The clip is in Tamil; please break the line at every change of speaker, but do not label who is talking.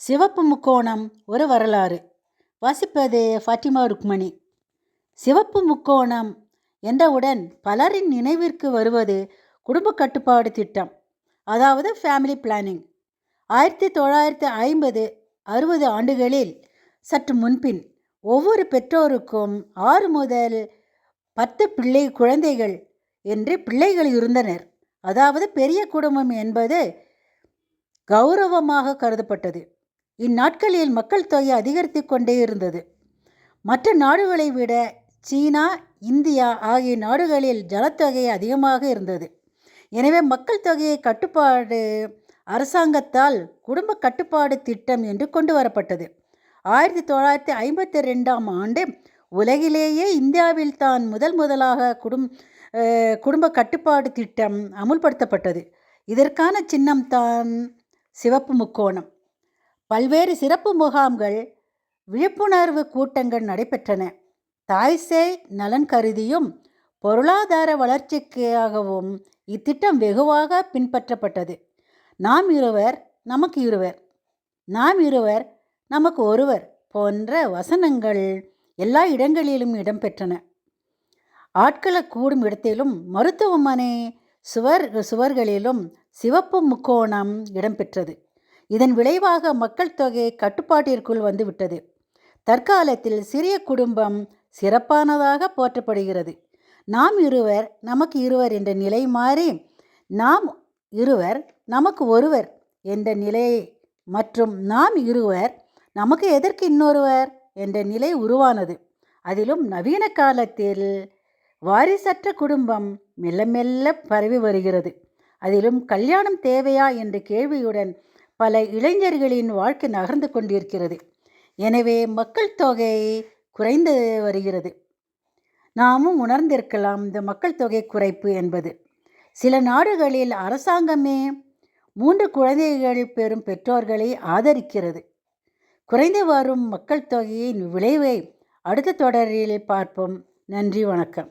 சிவப்பு முக்கோணம் ஒரு வரலாறு. வாசிப்பது ஃபாத்திமா ருக்மணி. சிவப்பு முக்கோணம் என்றவுடன் பலரின் நினைவிற்கு வருவது குடும்ப கட்டுப்பாடு திட்டம், அதாவது ஃபேமிலி பிளானிங். 1950-60 ஆண்டுகளில் சற்று முன்பின் ஒவ்வொரு பெற்றோருக்கும் 6 முதல் 10 குழந்தைகள் என்று பிள்ளைகள் இருந்தனர். அதாவது பெரிய குடும்பம் என்பது கௌரவமாக கருதப்பட்டது. இந்நாட்களில் மக்கள் தொகை அதிகரித்து கொண்டே இருந்தது. மற்ற நாடுகளை விட சீனா, இந்தியா ஆகிய நாடுகளில் ஜனத்தொகை அதிகமாக இருந்தது. எனவே மக்கள் தொகையை கட்டுப்பாடு அரசாங்கத்தால் குடும்ப கட்டுப்பாடு திட்டம் என்று கொண்டு வரப்பட்டது. 1952ஆம் ஆண்டு உலகிலேயே இந்தியாவில் தான் முதலாக குடும்ப கட்டுப்பாடு திட்டம் அமுல்படுத்தப்பட்டது. இதற்கான சின்னம் தான் சிவப்பு முக்கோணம். பல்வேறு சிறப்பு முகாம்கள், விழிப்புணர்வு கூட்டங்கள் நடைபெற்றன. தாய் சேய் நலன் கருதியும் பொருளாதார வளர்ச்சிக்காகவும் இத்திட்டம் வெகுவாக பின்பற்றப்பட்டது. நாம் இருவர் நமக்கு இருவர், நாம் இருவர் நமக்கு ஒருவர் போன்ற வசனங்கள் எல்லா இடங்களிலும் இடம்பெற்றன. ஆட்களை கூடும் இடத்திலும் மருத்துவமனை சுவர்களிலும் சிவப்பு முக்கோணம் இடம்பெற்றது. இதன் விளைவாக மக்கள் தொகை கட்டுப்பாட்டிற்குள் வந்துவிட்டது. தற்காலத்தில் சிறிய குடும்பம் சிறப்பானதாக போற்றப்படுகிறது. நாம் இருவர் நமக்கு இருவர் என்ற நிலை மாறி நாம் இருவர் நமக்கு ஒருவர் என்ற நிலை மற்றும் நாம் இருவர் நமக்கு எதற்கு இன்னொருவர் என்ற நிலை உருவானது. அதிலும் நவீன காலத்தில் வாரிசற்ற குடும்பம் மெல்ல மெல்ல பரவி வருகிறது. அதிலும் கல்யாணம் தேவையா என்ற கேள்வியுடன் பல இளைஞர்களின் வாழ்க்கை நகர்ந்து கொண்டிருக்கிறது. எனவே மக்கள் தொகை குறைந்து வருகிறது. நாமும் உணர்ந்திருக்கலாம் இந்த மக்கள் தொகை குறைப்பு என்பது. சில நாடுகளில் அரசாங்கமே 3 குழந்தைகள் பெறும் பெற்றோர்களை ஆதரிக்கிறது. குறைந்து வரும் மக்கள் தொகையின் விளைவை அடுத்த தொடரில் பார்ப்போம். நன்றி, வணக்கம்.